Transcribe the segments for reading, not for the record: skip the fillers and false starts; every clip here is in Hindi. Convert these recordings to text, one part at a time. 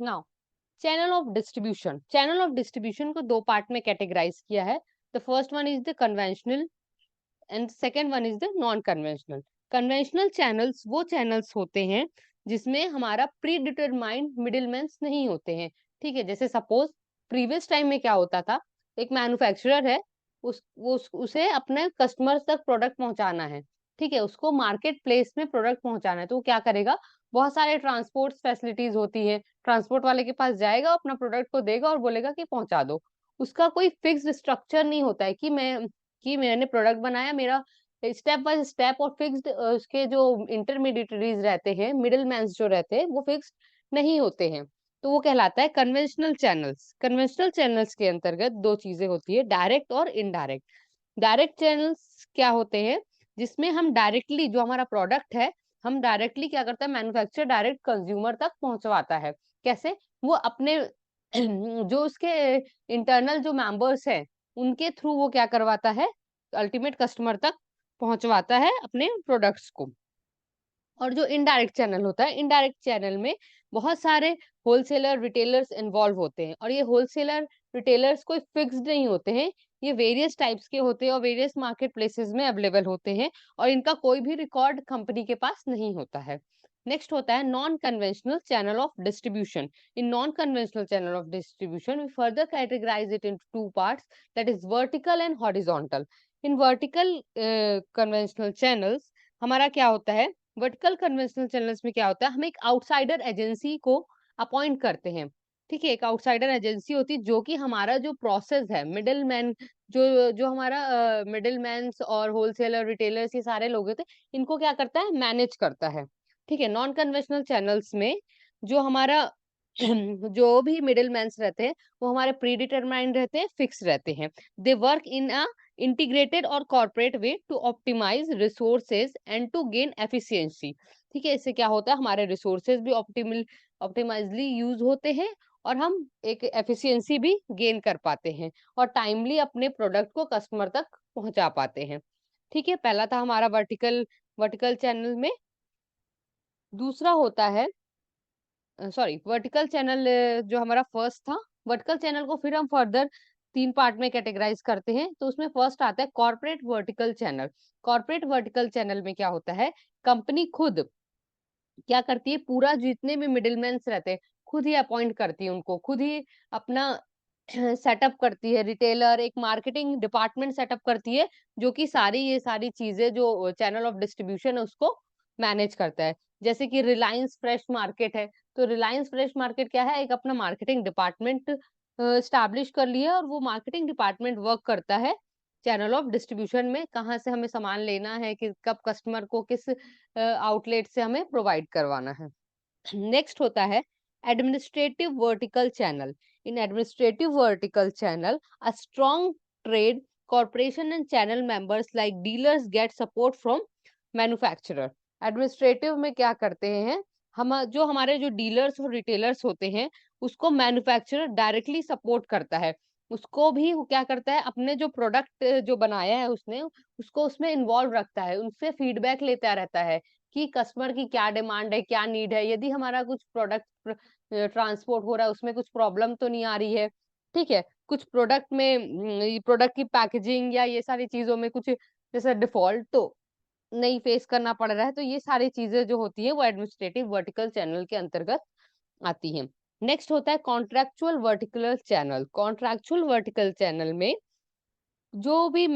नाउ चैनल ऑफ डिस्ट्रीब्यूशन को दो पार्ट में कैटेगराइज किया है। The first one is the conventional and second one is the non conventional. Conventional channels वो चैनल्स होते हैं जिसमें हमारा प्री डिटरमाइंड मिडिलमैन्स नहीं होते हैं। ठीक है, जैसे सपोज प्रीवियस टाइम में क्या होता था, एक मैन्युफैक्चरर है, उसे अपने कस्टमर्स तक प्रोडक्ट पहुंचाना है। ठीक है, उसको मार्केट प्लेस में प्रोडक्ट पहुंचाना है, तो वो क्या करेगा, बहुत सारे ट्रांसपोर्ट फैसिलिटीज होती है, ट्रांसपोर्ट वाले के पास जाएगा, अपना प्रोडक्ट को देगा और बोलेगा कि पहुंचा दो। उसका कोई फिक्स्ड स्ट्रक्चर नहीं होता है कि मैंने प्रोडक्ट बनाया, मेरा स्टेप बाय स्टेप और फिक्स्ड उसके जो इंटरमीडिएटरीज रहते हैं, मिडल जो रहते हैं, वो फिक्स्ड नहीं होते हैं। तो वो कहलाता है कन्वेंशनल चैनल्स। कन्वेंशनल चैनल्स के अंतर्गत दो चीजें होती है, डायरेक्ट और इनडायरेक्ट। डायरेक्ट चैनल्स क्या होते हैं, जिसमें हम डायरेक्टली जो हमारा प्रोडक्ट है, हम डायरेक्टली क्या करता है, मैन्युफैक्चरर डायरेक्ट कंज्यूमर तक पहुंचवाता है। कैसे? वो अपने जो उसके इंटरनल जो मेंबर्स हैं, उनके थ्रू वो क्या करवाता है, अल्टीमेट कस्टमर तक पहुंचवाता है अपने प्रोडक्ट्स को। और जो इनडायरेक्ट चैनल होता है, इनडायरेक्ट चैनल में बहुत सारे होलसेलर रिटेलर्स इन्वॉल्व होते हैं, और ये होलसेलर रिटेलर्स कोई फिक्स्ड नहीं होते हैं, ये वेरियस टाइप्स के होते हैं और वेरियस मार्केट प्लेसेस में अवेलेबल होते हैं, और इनका कोई भी रिकॉर्ड कंपनी के पास नहीं होता है। नेक्स्ट होता है non conventional channel of distribution. In non conventional channel of distribution we further categorise it into two parts, that is vertical and horizontal. In vertical conventional channels हमारा क्या होता है, वर्टिकल कन्वेंशनल चैनल्स में क्या होता है, हम एक आउटसाइडर एजेंसी को अपॉइंट करते हैं। ठीक है, एक आउटसाइडर एजेंसी होती है जो कि हमारा जो प्रोसेस है, मिडिल मैन, जो जो हमारा मिडिल मैन और होलसेलर रिटेलर्स, ये सारे लोग होते हैं, इनको क्या करता है, मैनेज करता है। ठीक है, नॉन कन्वेंशनल चैनल्स में जो हमारा जो भी मिडिल मैन रहते हैं, वो हमारे प्री डिटरमाइंड रहते हैं, फिक्स रहते हैं। They work in a integrated or corporate way to optimize resources and to gain efficiency। ठीक है, इससे क्या होता है, हमारे रिसोर्सेज भी ऑप्टिमाइजली यूज होते हैं, और हम एक एफिशिएंसी भी गेन कर पाते हैं, और टाइमली अपने प्रोडक्ट को कस्टमर तक पहुंचा पाते हैं। ठीक है, पहला था हमारा वर्टिकल वर्टिकल चैनल में। दूसरा होता है, सॉरी, वर्टिकल चैनल जो हमारा फर्स्ट था। वर्टिकल चैनल को फिर हम फर्दर तीन पार्ट में कैटेगराइज करते हैं। तो उसमें फर्स्ट आता है corporate vertical channel. Corporate vertical channel में क्या होता है, कंपनी खुद क्या करती है, पूरा जितने भी मिडिलमैन रहते हैं, खुद ही अपॉइंट करती है उनको, खुद ही अपना सेटअप करती है। रिटेलर एक मार्केटिंग डिपार्टमेंट सेटअप करती है, जो कि ये सारी चीजें जो चैनल ऑफ डिस्ट्रीब्यूशन है उसको मैनेज करता है। जैसे कि रिलायंस फ्रेश मार्केट है, तो रिलायंस फ्रेश मार्केट क्या है, एक अपना मार्केटिंग डिपार्टमेंट स्टैब्लिश कर लिया है, और वो मार्केटिंग डिपार्टमेंट वर्क करता है चैनल ऑफ डिस्ट्रीब्यूशन में, कहाँ से हमें सामान लेना है, कि कब कस्टमर को किस आउटलेट से हमें प्रोवाइड करवाना है। नेक्स्ट होता है administrative vertical channel. In administrative vertical channel a strong trade corporation and channel members like dealers get support from manufacturer. Administrative में क्या करते हैं, हम जो हमारे जो डीलर्स और रिटेलर्स होते हैं, उसको मैन्युफैक्चरर डायरेक्टली सपोर्ट करता है। उसको भी वो क्या करता है, अपने जो प्रोडक्ट जो बनाया है उसने, उसको उसमें इन्वॉल्व रखता है, उनसे फीडबैक लेता रहता है कि कस्टमर की क्या डिमांड है, क्या नीड है, यदि हमारा कुछ प्रोडक्ट ट्रांसपोर्ट हो रहा है उसमें कुछ प्रॉब्लम तो नहीं आ रही है। ठीक है, कुछ प्रोडक्ट में प्रोडक्ट की पैकेजिंग या ये सारी चीजों में कुछ जैसे डिफॉल्ट तो नहीं फेस करना पड़ रहा है, तो ये सारी चीजें जो होती है वो एडमिनिस्ट्रेटिव वर्टिकल चैनल के अंतर्गत आती हैं। नेक्स्ट होता है contractual vertical channel. Contractual vertical channel में जो भी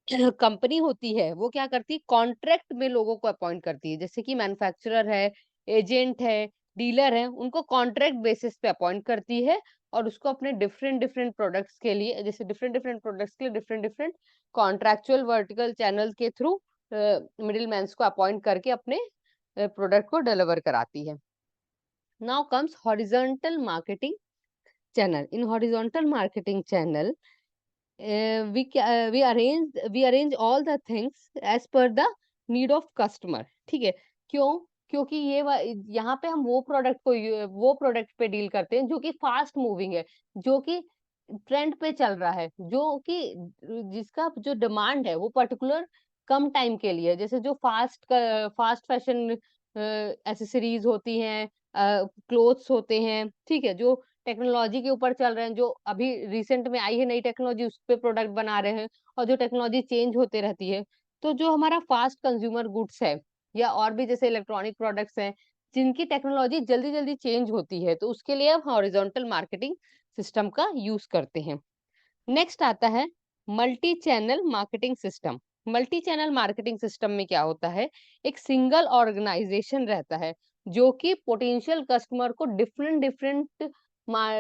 कंपनी होती है, वो क्या करती है, कॉन्ट्रैक्ट में लोगों को अपॉइंट करती है। जैसे कि मैन्युफैक्चरर है, एजेंट है, डीलर है, उनको कॉन्ट्रैक्ट बेसिस पे अपॉइंट करती है, और उसको अपने डिफरेंट डिफरेंट प्रोडक्ट्स के लिए, जैसे डिफरेंट डिफरेंट प्रोडक्ट्स के लिए different different contractual vertical channel के थ्रू मिडिल मैन्स को अपॉइंट करके अपने प्रोडक्ट को डिलीवर कराती है। Now comes horizontal marketing channel. In horizontal marketing channel we arrange all the things as per the need of customer। ठीक है, क्यों? क्योंकि यहाँ पे हम वो प्रोडक्ट पे डील करते हैं जो कि फास्ट मूविंग है, जो कि ट्रेंड पे चल रहा है, जो कि जिसका जो डिमांड है वो पर्टिकुलर कम टाइम के लिए है। जैसे जो फास्ट फैशन एसेसरीज होती हैं, क्लोथ्स होते हैं, ठीक है? जो टेक्नोलॉजी के ऊपर चल रहे हैं, जो अभी रिसेंट में आई है नई टेक्नोलॉजी, उस पे प्रोडक्ट बना रहे हैं, और जो टेक्नोलॉजी चेंज होते रहती है। तो जो हमारा फास्ट कंज्यूमर गुड्स है, या और भी जैसे इलेक्ट्रॉनिक प्रोडक्ट्स हैं, जिनकी टेक्नोलॉजी जल्दी-जल्दी चेंज होती है, तो उसके लिए हम हॉरिजॉन्टल मार्केटिंग सिस्टम का यूज़ करते हैं। नेक्स्ट आता है multi channel marketing system. Multi channel marketing system में क्या होता है, एक सिंगल ऑर्गेनाइजेशन रहता है जो कि पोटेंशियल कस्टमर को different different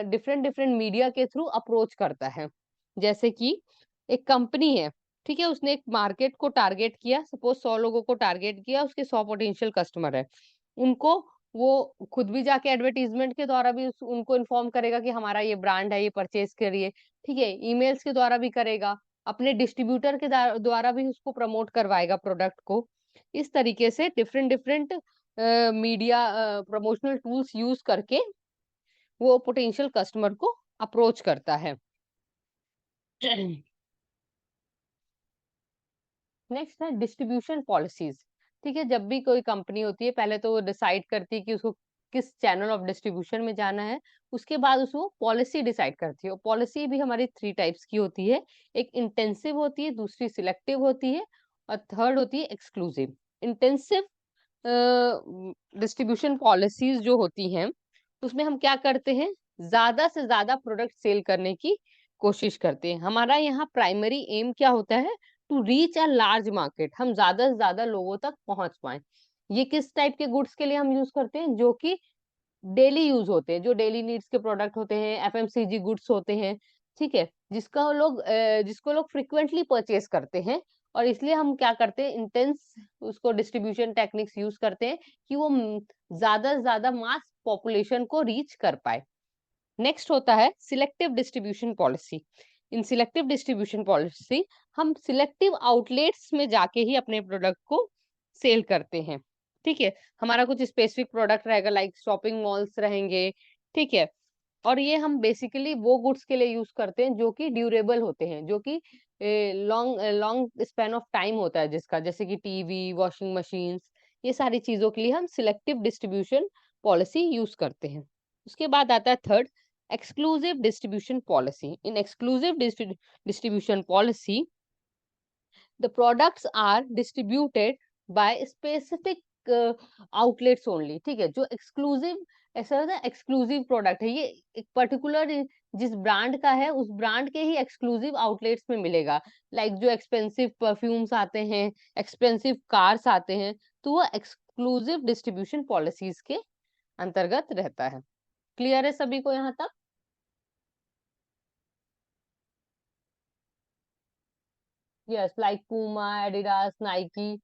different different media के थ्रू अप्रोच करता है। जैसे कि एक कंपनी है, ठीक है, उसने एक मार्केट को टारगेट किया, सपोज 100 लोगों को टारगेट किया, उसके 100 पोटेंशियल कस्टमर है। उनको वो खुद भी जाके एडवर्टाइजमेंट के द्वारा भी उनको इन्फॉर्म करेगा कि हमारा ये ब्रांड है, ये परचेज करिए, ठीक है? ईमेल्स के द्वारा भी करेगा, अपने डिस्ट्रीब्यूटर के द्वारा भी उसको प्रमोट करवाएगा प्रोडक्ट को। इस तरीके से different different media promotional tools use करके वो पोटेंशियल कस्टमर को अप्रोच करता है। नेक्स्ट है डिस्ट्रीब्यूशन पॉलिसीज। ठीक है, जब भी कोई कंपनी होती है, पहले तो वो डिसाइड करती है कि उसको किस चैनल ऑफ डिस्ट्रीब्यूशन में जाना है। उसके बाद उसको पॉलिसी डिसाइड करती है, और पॉलिसी भी हमारी 3 टाइप्स की होती है। एक इंटेंसिव होती है, दूसरी सिलेक्टिव होती है, और थर्ड होती है एक्सक्लूसिव। इंटेंसिव डिस्ट्रीब्यूशन पॉलिसीज जो होती हैं, उसमें हम क्या करते हैं, ज्यादा से ज्यादा प्रोडक्ट सेल करने की कोशिश करते हैं। हमारा यहाँ प्राइमरी एम क्या होता है, to reach a large market, हम ज्यादा से ज्यादा लोगों तक पहुंच पाए। ये किस टाइप के गुड्स के लिए हम यूज करते हैं, जो कि डेली यूज होते हैं, जो डेली नीड्स के प्रोडक्ट होते हैं, एफएमसीजी गुड्स होते हैं, ठीक है, जिसको लोग फ्रिक्वेंटली परचेज करते हैं। और इसलिए हम क्या करते हैं, इंटेंस उसको डिस्ट्रीब्यूशन टेक्निक्स यूज करते हैं कि वो ज्यादा से ज्यादा मास पॉपुलेशन को रीच कर पाए। नेक्स्ट होता है सिलेक्टिव डिस्ट्रीब्यूशन पॉलिसी। इन सिलेक्टिव डिस्ट्रीब्यूशन पॉलिसी हम सिलेक्टिव आउटलेट्स में जाके ही अपने प्रोडक्ट को सेल करते हैं। ठीक है, हमारा कुछ स्पेसिफिक प्रोडक्ट रहेगा, लाइक शॉपिंग मॉल्स रहेंगे, ठीक है, और ये हम बेसिकली वो गुड्स के लिए यूज करते हैं जो कि ड्यूरेबल होते हैं, जो कि long long span of time होता है जिसका, जैसे कि टीवी, वॉशिंग मशीन्स, ये सारी चीजों के लिए हम सिलेक्टिव डिस्ट्रीब्यूशन पॉलिसी यूज करते हैं। उसके बाद आता है third, exclusive distribution policy. In exclusive distribution policy, the products are distributed by specific outlets only. ठीक है, जो exclusive, ऐसा होता है एक्सक्लूसिव प्रोडक्ट है, ये एक पर्टिकुलर जिस ब्रांड का है, उस ब्रांड के ही एक्सक्लूसिव आउटलेट्स में मिलेगा। लाइक जो एक्सपेंसिव परफ्यूम्स आते हैं, एक्सपेंसिव कार्स आते हैं, तो वो एक्सक्लूसिव डिस्ट्रीब्यूशन पॉलिसीज के अंतर्गत रहता है। क्लियर है सभी को यहाँ तक? Yes, like Puma, Adidas, Nike.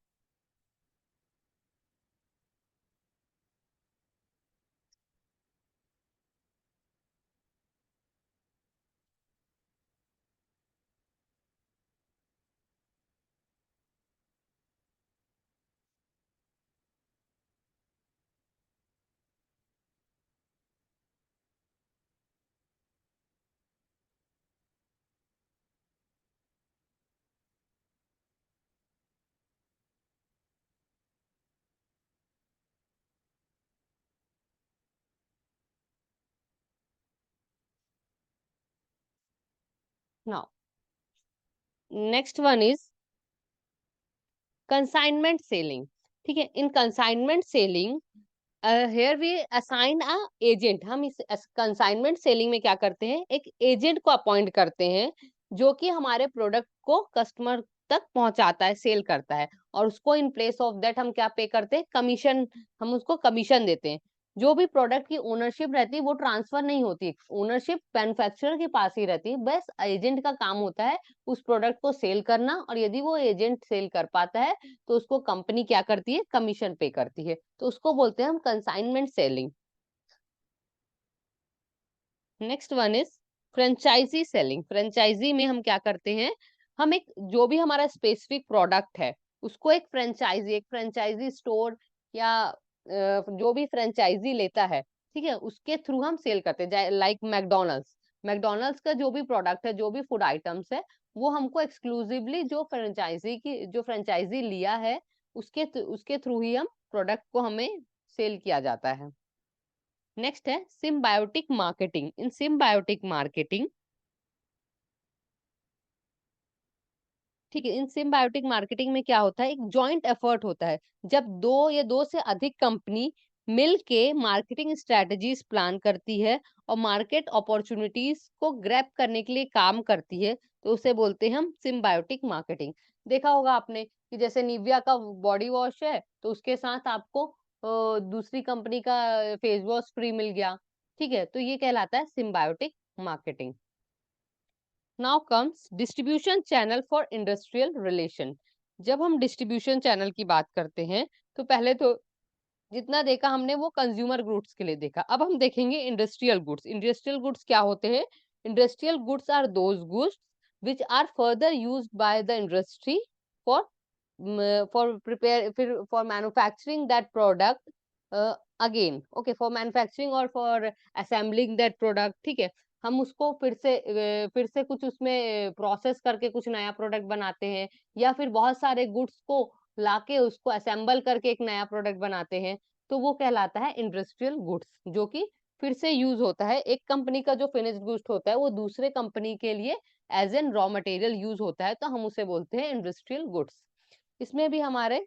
Now, next one is consignment selling. ठीक है, इन consignment selling, here we assign a agent. हम इस consignment selling में क्या करते हैं, एक एजेंट को अपॉइंट करते हैं जो कि हमारे प्रोडक्ट को कस्टमर तक पहुंचाता है, सेल करता है, और उसको इन प्लेस ऑफ दैट हम क्या पे करते हैं, कमीशन, हम उसको कमीशन देते हैं। जो भी प्रोडक्ट की ओनरशिप रहती है वो ट्रांसफर नहीं होती, ओनरशिप मैन्युफैक्चरर के पास ही रहती है, बस एजेंट का काम होता है उस प्रोडक्ट को सेल करना, और यदि वो एजेंट सेल कर पाता है तो उसको कंपनी क्या करती है, कमीशन पे करती है, तो उसको बोलते हैं हम consignment selling. Next one is franchisee selling. Franchisee में हम क्या करते हैं, हम एक जो भी हमारा स्पेसिफिक प्रोडक्ट है, उसको एक फ्रेंचाइजी स्टोर या जो भी फ्रेंचाइजी लेता है, ठीक है, उसके थ्रू हम सेल करते हैं। लाइक मैकडोनल्ड्स, मैकडोनल्ड्स का जो भी प्रोडक्ट है, जो भी फूड आइटम्स है, वो हमको एक्सक्लूसिवली जो फ्रेंचाइजी लिया है, उसके थ्रू ही हम प्रोडक्ट को हमें सेल किया जाता है। नेक्स्ट है सिम्बायोटिक मार्केटिंग। इन सिम्बायोटिक मार्केटिंग, ठीक है, इन सिम्बायोटिक मार्केटिंग में क्या होता है, एक जॉइंट एफर्ट होता है। जब दो या दो से अधिक कंपनी मिल के मार्केटिंग स्ट्रेटजीज प्लान करती है और मार्केट अपॉर्चुनिटीज को ग्रैब करने के लिए काम करती है, तो उसे बोलते हैं हम सिम्बायोटिक मार्केटिंग। देखा होगा आपने कि जैसे निविया का बॉडी वॉश है, तो उसके साथ आपको दूसरी कंपनी का फेस वॉश फ्री मिल गया। ठीक है, तो ये कहलाता है symbiotic marketing. Now comes distribution channel for industrial relation. जब हम डिस्ट्रीब्यूशन चैनल की बात करते हैं, तो पहले तो जितना देखा हमने वो कंज्यूमर गुड्स के लिए देखा। अब हम देखेंगे इंडस्ट्रियल गुड्स। इंडस्ट्रियल गुड्स क्या होते हैं? Industrial goods are those goods which are further used by the industry for prepare फिर for manufacturing that product again, okay, for manufacturing और फॉर असेंबलिंग दैट प्रोडक्ट। ठीक है, हम उसको फिर से कुछ उसमें प्रोसेस करके कुछ नया प्रोडक्ट बनाते हैं, या फिर बहुत सारे गुड्स को लाके उसको असेंबल करके एक नया प्रोडक्ट बनाते हैं, तो वो कहलाता है इंडस्ट्रियल गुड्स, जो कि फिर से यूज होता है। एक कंपनी का जो फिनिश्ड गुड्स होता है वो दूसरे कंपनी के लिए as an raw material use होता है, तो हम उसे बोलते हैं इंडस्ट्रियल गुड्स। इसमें भी हमारे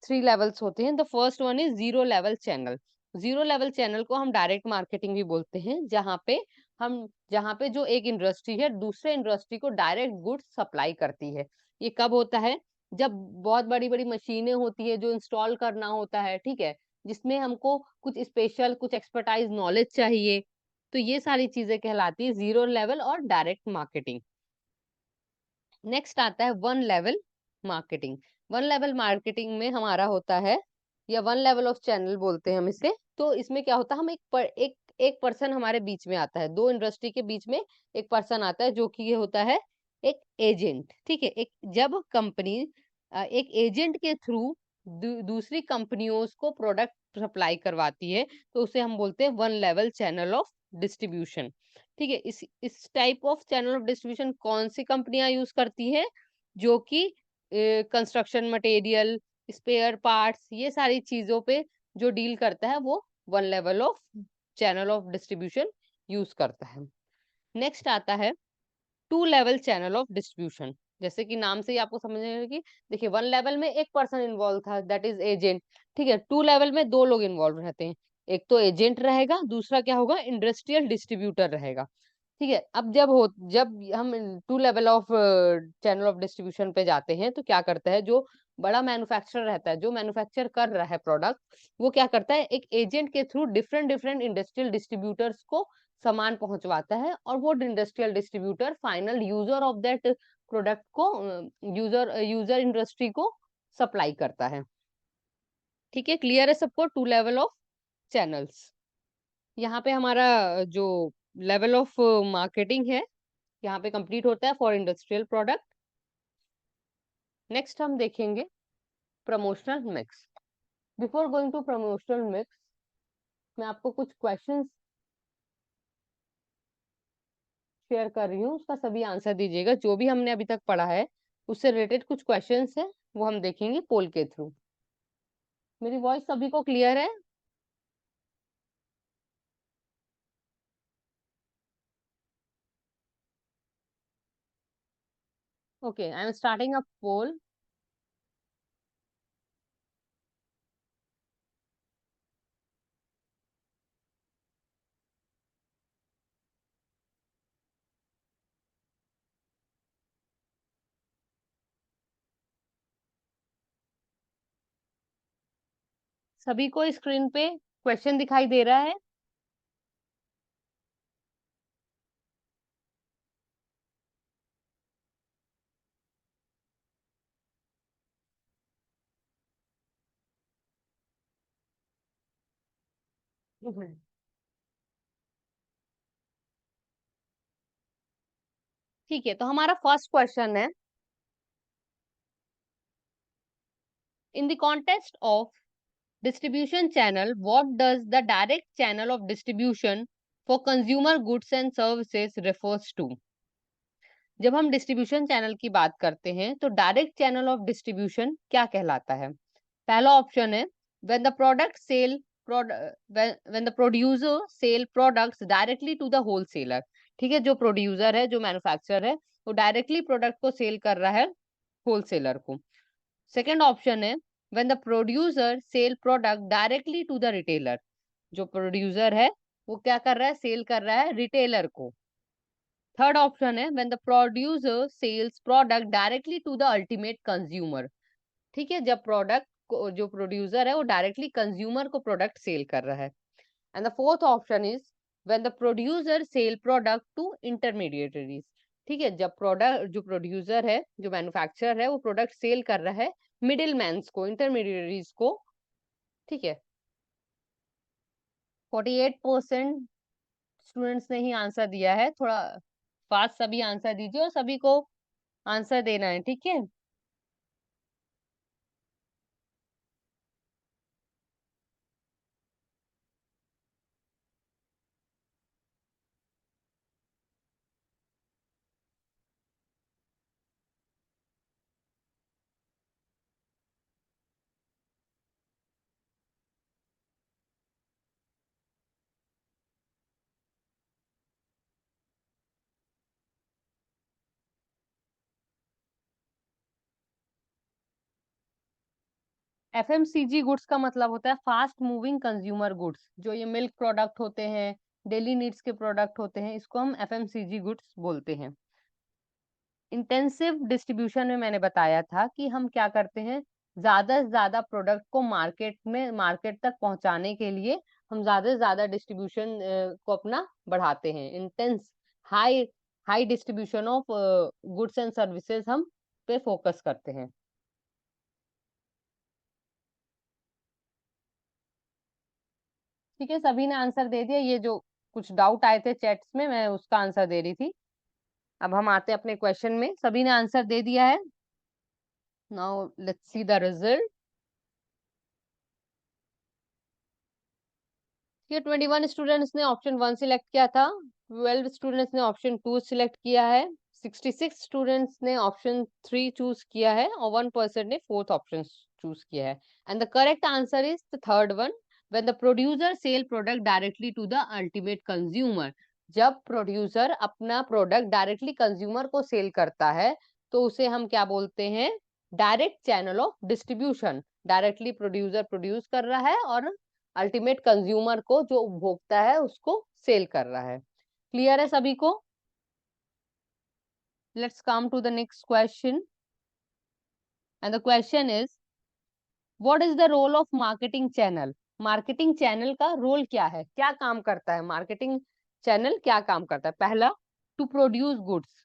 3 लेवल्स होते हैं। The first one is zero level channel. Zero level channel को हम डायरेक्ट मार्केटिंग भी बोलते हैं, जहाँ पे जो एक इंडस्ट्री है दूसरे इंडस्ट्री को डायरेक्ट गुड्स सप्लाई करती है। ये कब होता है? जब बहुत बड़ी बड़ी मशीनें होती है जो इंस्टॉल करना होता है, ठीक है, जिसमें हमको कुछ स्पेशल, कुछ एक्सपर्टाइज नॉलेज चाहिए, तो ये सारी चीजें कहलाती है जीरो लेवल और डायरेक्ट मार्केटिंग। नेक्स्ट आता है one level marketing. One level marketing में हमारा होता है, या वन लेवल ऑफ चैनल बोलते हैं हम इसे। तो इसमें क्या होता है, हम एक पर्सन हमारे बीच में आता है, दो इंडस्ट्री के बीच में एक पर्सन आता है, जो कि ये होता है एक एजेंट। ठीक है, एक जब कंपनी एक एजेंट के थ्रू दूसरी कंपनियों को प्रोडक्ट सप्लाई करवाती है, तो उसे हम बोलते हैं one level channel of distribution. ठीक है, इस type of channel of distribution कौन सी कंपनियां यूज करती हैं? जो कि कंस्ट्रक्शन मटेरियल, स्पेयर पार्ट्स, ये सारी चीजों पे जो डील करता है, वो one level of channel of distribution use करता है। नेक्स्ट आता है two level channel of distribution. जैसे कि नाम से ही आपको समझ में कि देखिए, वन लेवल में एक पर्सन इन्वॉल्व था, दैट इज एजेंट। ठीक है, टू लेवल में दो लोग इन्वॉल्व रहते हैं, एक तो एजेंट रहेगा, दूसरा क्या होगा, इंडस्ट्रियल डिस्ट्रीब्यूटर रहेगा। ठीक है, अब जब हम two level of channel of distribution पे जाते हैं, तो क्या करता है, जो बड़ा मैन्युफैक्चरर रहता है, जो मैन्युफैक्चर कर रहा है प्रोडक्ट, वो क्या करता है, एक एजेंट के through different different industrial distributors को सामान पहुंचवाता है, और वो industrial distributor final user of that product को, यूजर यूजर इंडस्ट्री को सप्लाई करता है। ठीक है, क्लियर है सबको टू लेवल ऑफ चैनल्स? यहाँ पे हमारा जो लेवल ऑफ मार्केटिंग है यहाँ पे कंप्लीट होता है फॉर इंडस्ट्रियल प्रोडक्ट। नेक्स्ट हम देखेंगे promotional mix. Before going to promotional mix, मैं आपको कुछ क्वेश्चंस शेयर कर रही हूँ, उसका सभी आंसर दीजिएगा। जो भी हमने अभी तक पढ़ा है उससे रिलेटेड कुछ क्वेश्चंस है, वो हम देखेंगे पोल के थ्रू। मेरी वॉइस सभी को क्लियर है? Okay, I am starting a poll. सभी को स्क्रीन पे क्वेश्चन दिखाई दे रहा है? ठीक है, तो हमारा फर्स्ट क्वेश्चन है, in the context of distribution channel, what does the direct channel of distribution for consumer goods and services refers to? जब हम डिस्ट्रीब्यूशन चैनल की बात करते हैं तो डायरेक्ट चैनल ऑफ डिस्ट्रीब्यूशन क्या कहलाता है? पहला ऑप्शन है when the product sell when the producer sell products directly to the wholesaler. ठीक है, जो प्रोड्यूसर है, जो मैन्युफैक्चरर है, वो डायरेक्टली प्रोडक्ट को सेल कर रहा है होलसेलर को। सेकंड ऑप्शन है when the producer sell product directly to the retailer. जो प्रोड्यूसर है वो क्या कर रहा है? सेल कर रहा है रिटेलर को। थर्ड ऑप्शन है when the producer sells product directly to the ultimate consumer. ठीक है, जब प्रोडक्ट को जो प्रोड्यूसर है वो डायरेक्टली कंज्यूमर को प्रोडक्ट सेल कर रहा है। And the fourth option is when the producer sell product to intermediaries. ठीक है, जब प्रोडक्ट जो प्रोड्यूसर है, जो मैन्युफैक्चरर है, वो प्रोडक्ट सेल कर रहा है मिडिल मैन्स को, इंटरमीडिएटरीज को। ठीक है, 48% स्टूडेंट्स ने ही आंसर दिया है। थोड़ा फास्ट सभी आंसर दीजिए और सभी को आंसर देना है, ठीक है। एफएमसीजी गुड्स का मतलब होता है फास्ट मूविंग कंज्यूमर गुड्स। जो ये मिल्क प्रोडक्ट होते हैं, डेली नीड्स के प्रोडक्ट होते हैं, इसको हम एफएमसीजी गुड्स बोलते हैं। इंटेंसिव डिस्ट्रीब्यूशन में मैंने बताया था कि हम क्या करते हैं, ज्यादा से ज्यादा प्रोडक्ट को मार्केट तक पहुंचाने के लिए हम ज्यादा से ज्यादा डिस्ट्रीब्यूशन को अपना बढ़ाते हैं। Intense high high distribution of goods and services हम पे फोकस करते हैं। ठीक है, सभी ने आंसर दे दिया। ये जो कुछ डाउट आए थे चैट्स में, मैं उसका आंसर दे रही थी। अब हम आते हैं अपने क्वेश्चन में। सभी ने आंसर दे दिया है। Now let's see the result. ये 21 स्टूडेंट्स ने ऑप्शन 1 सिलेक्ट किया था, 12 स्टूडेंट्स ने ऑप्शन 2 सिलेक्ट किया है, 66 स्टूडेंट्स ने ऑप्शन 3 चूज किया है और 1% ने फोर्थ ऑप्शन चूज किया है। And the correct answer is the third one, when the producer sell product directly to the ultimate consumer. जब प्रोड्यूसर अपना प्रोडक्ट डायरेक्टली कंज्यूमर को सेल करता है तो उसे हम क्या बोलते हैं? Direct channel of distribution. Directly producer produce कर रहा है और अल्टीमेट कंज्यूमर को, जो उपभोक्ता है, उसको सेल कर रहा है। क्लियर है सभी को? Let's come to the next question and the question is what is the role of marketing channel? Marketing channel का रोल क्या है, क्या काम करता है मार्केटिंग चैनल? क्या काम करता है? पहला, टू प्रोड्यूस गुड्स।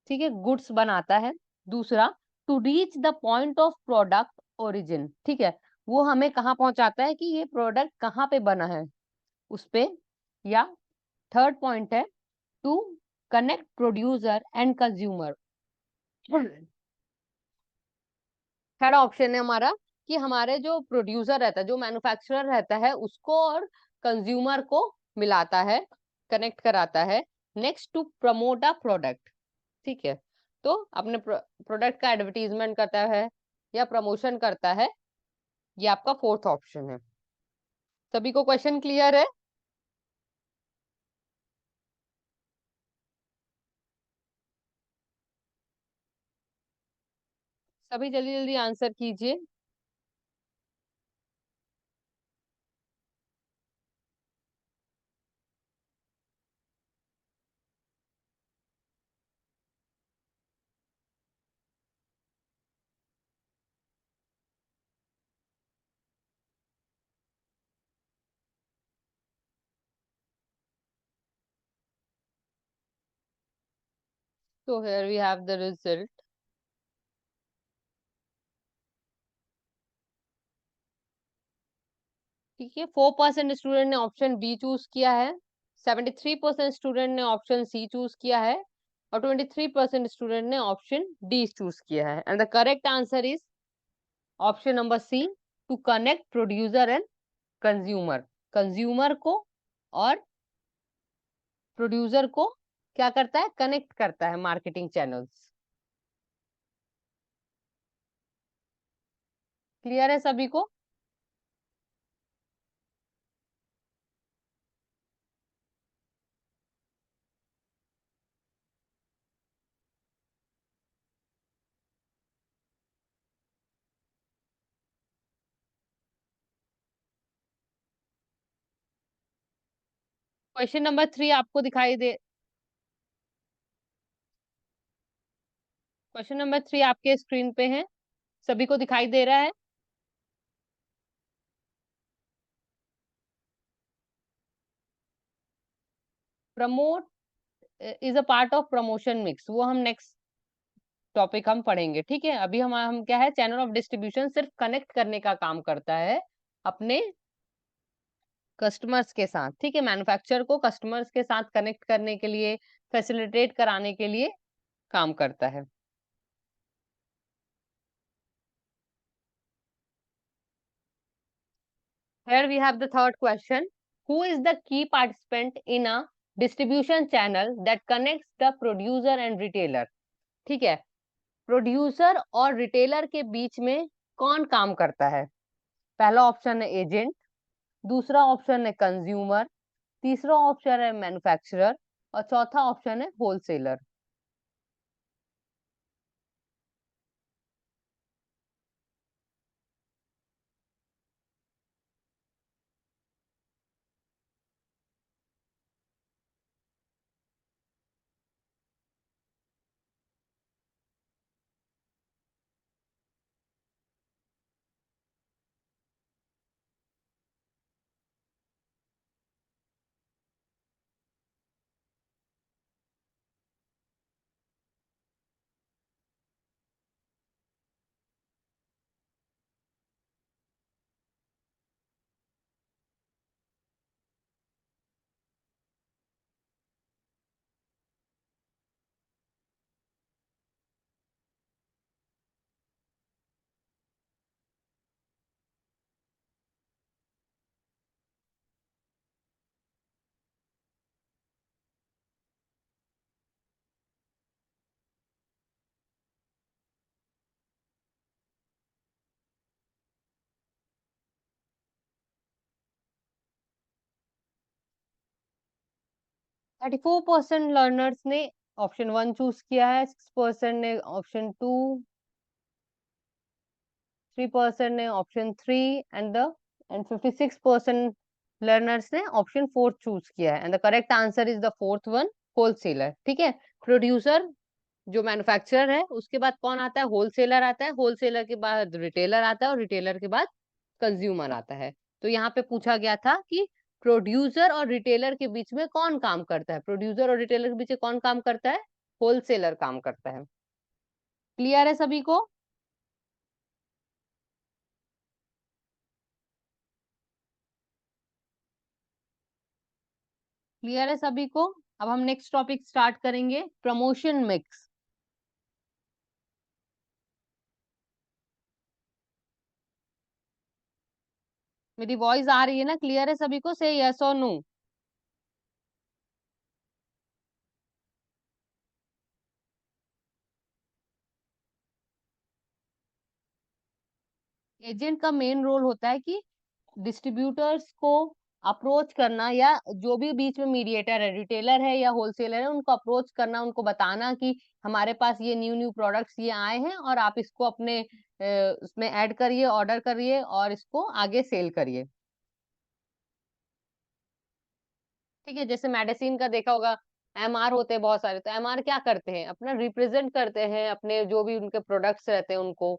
ठीक है, गुड्स बनाता है। दूसरा, to reach the point of product origin. ठीक है, वो हमें कहाँ पहुंचाता है कि ये प्रोडक्ट कहाँ पे बना है उस पे। या थर्ड पॉइंट है to connect producer and consumer. Third option है हमारा कि हमारे जो प्रोड्यूसर रहता है, जो मैन्युफैक्चरर रहता है, उसको और कंज्यूमर को मिलाता है, कनेक्ट कराता है। Next, to promote a product. ठीक है, तो अपने प्रोडक्ट का एडवर्टीजमेंट करता है या प्रमोशन करता है। ये आपका फोर्थ ऑप्शन है। सभी को क्वेश्चन क्लियर है? सभी जल्दी जल्दी आंसर कीजिए। So here we have the result. ठीक है, 4% स्टूडेंट ने ऑप्शन बी चूज किया है, 73% स्टूडेंट ने ऑप्शन सी चूज किया है और 23% स्टूडेंट ने ऑप्शन डी चूज किया है। And the correct answer is option number C, to connect producer and consumer. Consumer को और प्रोड्यूसर को क्या करता है? कनेक्ट करता है मार्केटिंग चैनल्स। क्लियर है सभी को? क्वेश्चन नंबर 3 आपको दिखाई दे, क्वेश्चन नंबर 3 आपके स्क्रीन पे है, सभी को दिखाई दे रहा है? Promote is a part of promotion mix, वो हम नेक्स्ट टॉपिक हम पढ़ेंगे, ठीक है। अभी हम क्या है, चैनल ऑफ डिस्ट्रीब्यूशन सिर्फ कनेक्ट करने का काम करता है अपने कस्टमर्स के साथ, ठीक है। मैन्युफैक्चरर को कस्टमर्स के साथ कनेक्ट करने के लिए, फैसिलिटेट कराने के लिए काम करता है। Here we have the third question. Who is the key participant in a distribution channel that connects the producer and retailer? ठीक है, प्रोड्यूसर और रिटेलर के बीच में कौन काम करता है? पहला ऑप्शन है एजेंट, दूसरा ऑप्शन है कंज्यूमर, तीसरा ऑप्शन है मैन्युफैक्चरर और चौथा ऑप्शन है होलसेलर। थर्टी 34% लर्नर्स ने ऑप्शन 1 चूज किया है, 6% ने ऑप्शन 2, 3% ने ऑप्शन 3 एंड 56% लर्नर्स ने ऑप्शन 4 चूज किया है। And the correct answer is the fourth one, wholesaler, ठीक है। प्रोड्यूसर जो मैन्युफैक्चरर है, उसके बाद कौन आता है? होलसेलर आता है, होलसेलर के बाद रिटेलर आता है और रिटेलर के बाद कंज्यूमर आता है। तो यहाँ पे पूछा गया था कि प्रोड्यूसर और रिटेलर के बीच में कौन काम करता है? प्रोड्यूसर और रिटेलर के बीच में कौन काम करता है? होलसेलर काम करता है। क्लियर है सभी को? क्लियर है सभी को? अब हम नेक्स्ट टॉपिक स्टार्ट करेंगे, प्रमोशन मिक्स। मेरी वॉइस आ रही है ना? क्लियर है सभी को? से यस और नो। एजेंट का मेन रोल होता है कि डिस्ट्रीब्यूटर्स को अप्रोच करना, या जो भी बीच में मीडिएटर है, रिटेलर है या होलसेलर है, उनको अप्रोच करना, उनको बताना कि हमारे पास ये न्यू न्यू प्रोडक्ट्स ये आए हैं और आप इसको अपने उसमें ऐड करिए, ऑर्डर करिए और इसको आगे सेल करिए, ठीक है। जैसे मेडिसिन का देखा होगा, एमआर होते हैं बहुत सारे, तो एमआर क्या करते हैं? अपना रिप्रेजेंट करते हैं अपने जो भी उनके प्रोडक्ट्स रहते हैं उनको,